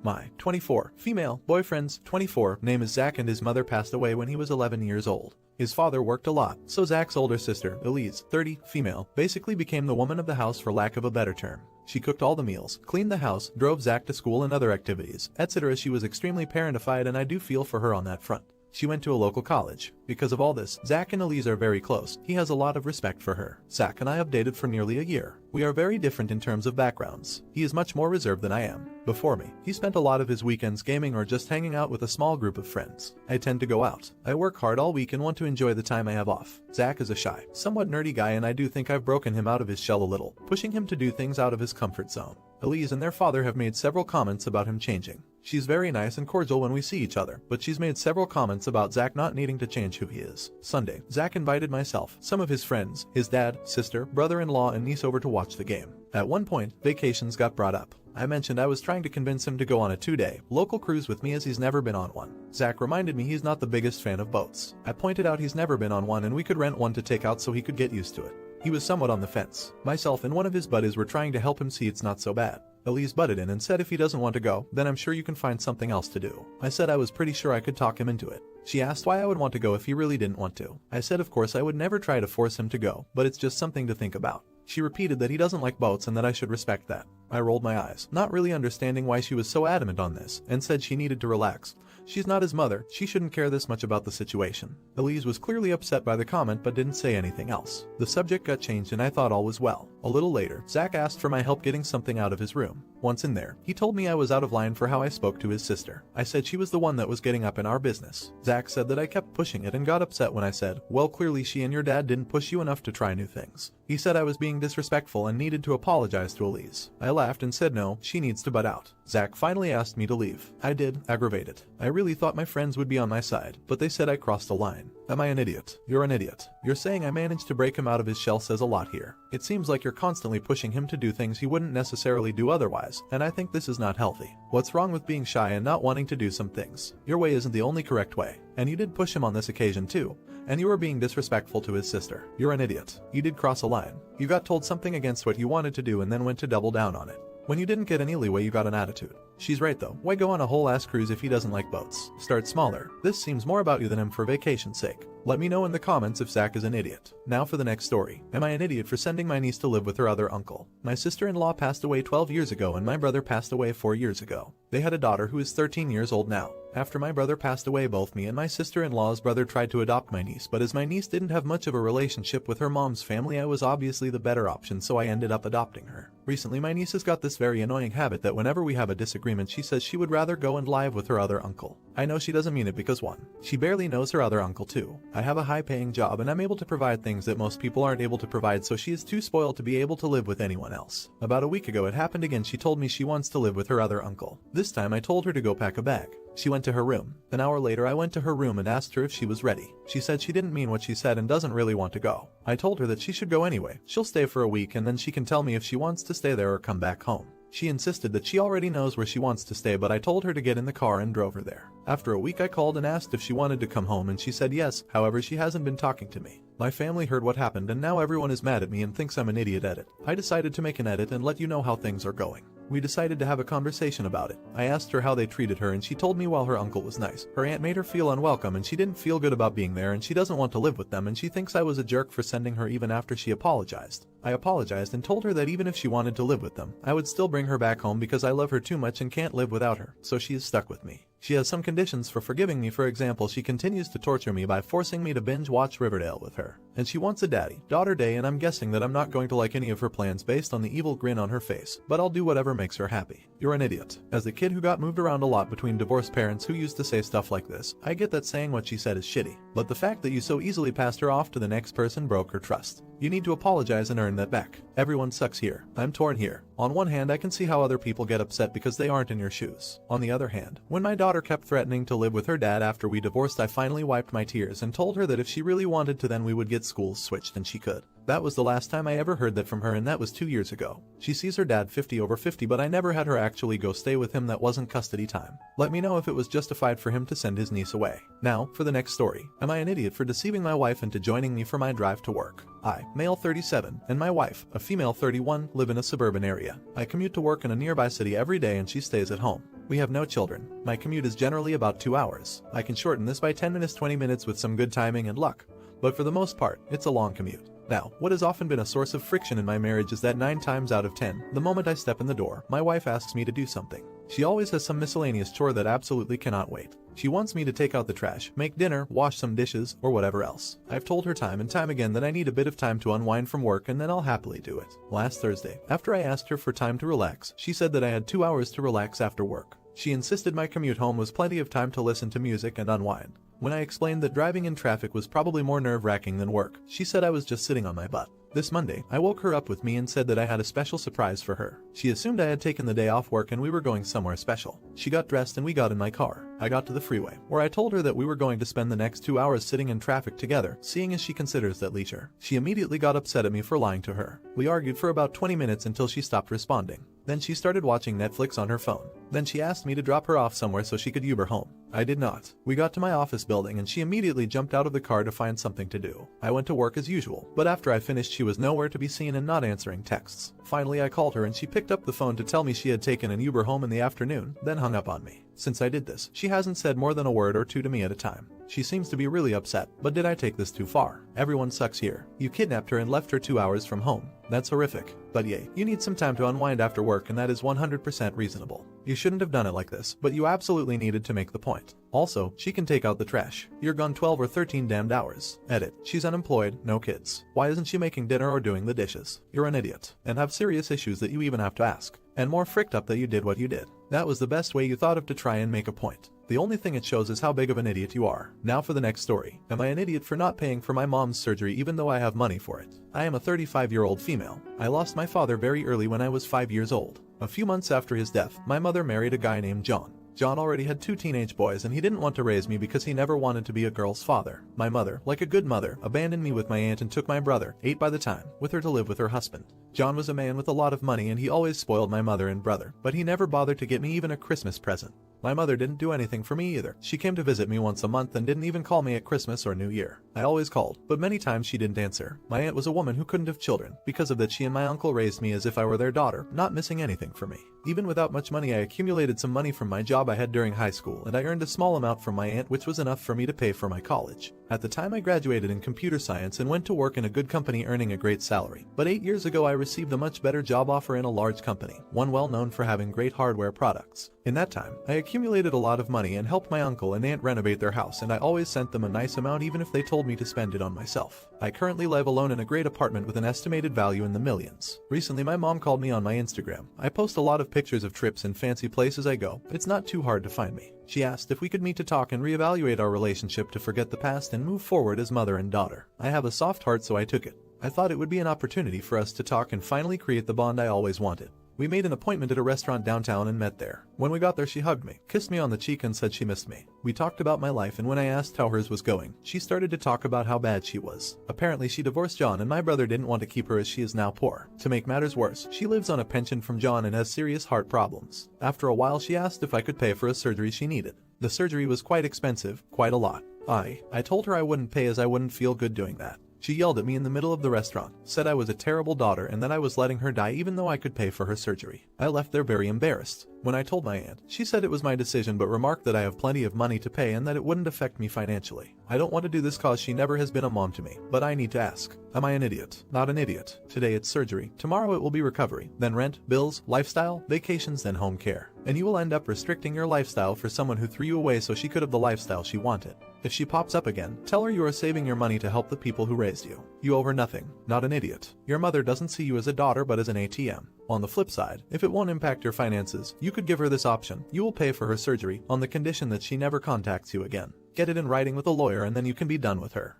My 24 female boyfriend's 24 name is Zach, and his mother passed away when he was 11 years old. His father worked a lot, so Zach's older sister, Elise, 30, female, basically became the woman of the house for lack of a better term. She cooked all the meals, cleaned the house, drove Zach to school and other activities, etc. She was extremely parentified, and I do feel for her on that front. She went to a local college. Because of all this, Zach and Elise are very close. He has a lot of respect for her. Zach and I have dated for nearly a year. We are very different in terms of backgrounds. He is much more reserved than I am. Before me, he spent a lot of his weekends gaming or just hanging out with a small group of friends. I tend to go out. I work hard all week and want to enjoy the time I have off. Zach is a shy, somewhat nerdy guy, and I do think I've broken him out of his shell a little, pushing him to do things out of his comfort zone. Elise and their father have made several comments about him changing. She's very nice and cordial when we see each other, but she's made several comments about Zach not needing to change who he is. Sunday, Zach invited myself, some of his friends, his dad, sister, brother-in-law, and niece over to watch the game. At one point, vacations got brought up. I mentioned I was trying to convince him to go on a 2-day local cruise with me, as he's never been on one. Zach reminded me he's not the biggest fan of boats. I pointed out he's never been on one and we could rent one to take out so he could get used to it. He was somewhat on the fence. Myself and one of his buddies were trying to help him see it's not so bad. Elise butted in and said if he doesn't want to go, then I'm sure you can find something else to do. I said I was pretty sure I could talk him into it. She asked why I would want to go if he really didn't want to. I said of course I would never try to force him to go, but it's just something to think about. She repeated that he doesn't like boats and that I should respect that. I rolled my eyes, not really understanding why she was so adamant on this, and said she needed to relax. She's not his mother, she shouldn't care this much about the situation. Elise was clearly upset by the comment but didn't say anything else. The subject got changed and I thought all was well. A little later, Zach asked for my help getting something out of his room. Once in there, he told me I was out of line for how I spoke to his sister. I said she was the one that was getting up in our business. Zach said that I kept pushing it and got upset when I said, well, clearly she and your dad didn't push you enough to try new things. He said I was being disrespectful and needed to apologize to Elise. I laughed and said no, she needs to butt out. Zach finally asked me to leave. I did, aggravated. I really thought my friends would be on my side, but they said I crossed a line. Am I an idiot? You're an idiot. You're saying I managed to break him out of his shell says a lot here. It seems like you're constantly pushing him to do things he wouldn't necessarily do otherwise, and I think this is not healthy. What's wrong with being shy and not wanting to do some things? Your way isn't the only correct way. And you did push him on this occasion too. And you were being disrespectful to his sister. You're an idiot. You did cross a line. You got told something against what you wanted to do and then went to double down on it. When you didn't get any leeway, you got an attitude. She's right though. Why go on a whole ass cruise if he doesn't like boats? Start smaller. This seems more about you than him for vacation's sake. Let me know in the comments if Zach is an idiot. Now for the next story. Am I an idiot for sending my niece to live with her other uncle? My sister-in-law passed away 12 years ago and my brother passed away 4 years ago. They had a daughter who is 13 years old now. After my brother passed away, both me and my sister-in-law's brother tried to adopt my niece, but as my niece didn't have much of a relationship with her mom's family, I was obviously the better option, so I ended up adopting her. Recently, my niece has got this very annoying habit that whenever we have a disagreement, she says she would rather go and live with her other uncle. I know she doesn't mean it because 1, she barely knows her other uncle, 2, I have a high-paying job and I'm able to provide things that most people aren't able to provide, so she is too spoiled to be able to live with anyone else. About a week ago it happened again. She told me she wants to live with her other uncle. This time I told her to go pack a bag. She went to her room. An hour later I went to her room and asked her if she was ready. She said she didn't mean what she said and doesn't really want to go. I told her that she should go anyway. She'll stay for a week and then she can tell me if she wants to stay there or come back home. She insisted that she already knows where she wants to stay, but I told her to get in the car and drove her there. After a week I called and asked if she wanted to come home and she said yes, however she hasn't been talking to me. My family heard what happened and now everyone is mad at me and thinks I'm an idiot at it. I decided to make an edit and let you know how things are going. We decided to have a conversation about it. I asked her how they treated her and she told me while her uncle was nice, her aunt made her feel unwelcome and she didn't feel good about being there and she doesn't want to live with them and she thinks I was a jerk for sending her even after she apologized. I apologized and told her that even if she wanted to live with them, I would still bring her back home because I love her too much and can't live without her, so she is stuck with me. She has some conditions for forgiving me. For example, she continues to torture me by forcing me to binge watch Riverdale with her. And she wants a daddy-daughter day, and I'm guessing that I'm not going to like any of her plans based on the evil grin on her face, but I'll do whatever makes her happy. You're an idiot. As the kid who got moved around a lot between divorced parents who used to say stuff like this, I get that saying what she said is shitty, but the fact that you so easily passed her off to the next person broke her trust. You need to apologize and earn that back. Everyone sucks here. I'm torn here. On one hand, I can see how other people get upset because they aren't in your shoes. On the other hand, when my daughter kept threatening to live with her dad after we divorced, I finally wiped my tears and told her that if she really wanted to, then we would get schools switched and she could. That was the last time I ever heard that from her, and that was 2 years ago. She sees her dad 50 over 50, but I never had her actually go stay with him. That wasn't custody time. Let me know if it was justified for him to send his niece away. Now, for the next story. Am I an idiot for deceiving my wife into joining me for my drive to work? I, male 37, and my wife, a female 31, live in a suburban area. I commute to work in a nearby city every day and she stays at home. We have no children. My commute is generally about 2 hours. I can shorten this by 10 minutes 20 minutes with some good timing and luck. But for the most part, it's a long commute. Now, what has often been a source of friction in my marriage is that 9 times out of 10, the moment I step in the door, my wife asks me to do something. She always has some miscellaneous chore that absolutely cannot wait. She wants me to take out the trash, make dinner, wash some dishes, or whatever else. I've told her time and time again that I need a bit of time to unwind from work and then I'll happily do it. Last Thursday, after I asked her for time to relax, she said that I had 2 hours to relax after work. She insisted my commute home was plenty of time to listen to music and unwind. When I explained that driving in traffic was probably more nerve-wracking than work, she said I was just sitting on my butt. This Monday, I woke her up with me and said that I had a special surprise for her. She assumed I had taken the day off work and we were going somewhere special. She got dressed and we got in my car. I got to the freeway, where I told her that we were going to spend the next 2 hours sitting in traffic together, seeing as she considers that leisure. She immediately got upset at me for lying to her. We argued for about 20 minutes until she stopped responding. Then she started watching Netflix on her phone. Then she asked me to drop her off somewhere so she could Uber home. I did not. We got to my office building and she immediately jumped out of the car to find something to do. I went to work as usual, but after I finished she was nowhere to be seen and not answering texts. Finally I called her and she picked up the phone to tell me she had taken an Uber home in the afternoon, then hung up on me. Since I did this, she hasn't said more than a word or two to me at a time. She seems to be really upset, but did I take this too far? Everyone sucks here. You kidnapped her and left her 2 hours from home. That's horrific. But yay, you need some time to unwind after work and that is 100% reasonable. You shouldn't have done it like this, but you absolutely needed to make the point. Also, she can take out the trash. You're gone 12 or 13 damned hours. Edit. She's unemployed, no kids. Why isn't she making dinner or doing the dishes? You're an idiot, and have serious issues that you even have to ask. And more fricked up that you did what you did. That was the best way you thought of to try and make a point. The only thing it shows is how big of an idiot you are. Now for the next story. Am I an idiot for not paying for my mom's surgery even though I have money for it? I am a 35-year-old female. I lost my father very early when I was 5 years old. A few months after his death, my mother married a guy named John. John already had 2 teenage boys and he didn't want to raise me because he never wanted to be a girl's father. My mother, like a good mother, abandoned me with my aunt and took my brother, 8 by the time, with her to live with her husband. John was a man with a lot of money and he always spoiled my mother and brother, but he never bothered to get me even a Christmas present. My mother didn't do anything for me either. She came to visit me once a month and didn't even call me at Christmas or New Year. I always called, but many times she didn't answer. My aunt was a woman who couldn't have children. Because of that, she and my uncle raised me as if I were their daughter, not missing anything for me. Even without much money, I accumulated some money from my job I had during high school, and I earned a small amount from my aunt, which was enough for me to pay for my college. At the time, I graduated in computer science and went to work in a good company earning a great salary. But 8 years ago, I received a much better job offer in a large company, one well known for having great hardware products. In that time, I accumulated a lot of money and helped my uncle and aunt renovate their house, and I always sent them a nice amount even if they told me to spend it on myself. I currently live alone in a great apartment with an estimated value in the millions. Recently, my mom called me on my Instagram. I post a lot of pictures of trips and fancy places I go. It's not too hard to find me. She asked if we could meet to talk and reevaluate our relationship to forget the past and move forward as mother and daughter. I have a soft heart, so I took it. I thought it would be an opportunity for us to talk and finally create the bond I always wanted. We made an appointment at a restaurant downtown and met there. When we got there, she hugged me, kissed me on the cheek and said she missed me. We talked about my life, and when I asked how hers was going, she started to talk about how bad she was. Apparently she divorced John and my brother didn't want to keep her as she is now poor. To make matters worse, she lives on a pension from John and has serious heart problems. After a while, she asked if I could pay for a surgery she needed. The surgery was quite expensive, quite a lot. I told her I wouldn't pay as I wouldn't feel good doing that. She yelled at me in the middle of the restaurant, said I was a terrible daughter and that I was letting her die even though I could pay for her surgery. I left there very embarrassed. When I told my aunt, she said it was my decision but remarked that I have plenty of money to pay and that it wouldn't affect me financially. I don't want to do this cause she never has been a mom to me, but I need to ask. Am I an idiot? Not an idiot. Today it's surgery, tomorrow it will be recovery, then rent, bills, lifestyle, vacations, then home care. And you will end up restricting your lifestyle for someone who threw you away so she could have the lifestyle she wanted. If she pops up again, tell her you are saving your money to help the people who raised you. You owe her nothing. Not an idiot. Your mother doesn't see you as a daughter but as an ATM. On the flip side, if it won't impact your finances, you could give her this option. You will pay for her surgery on the condition that she never contacts you again. Get it in writing with a lawyer and then you can be done with her.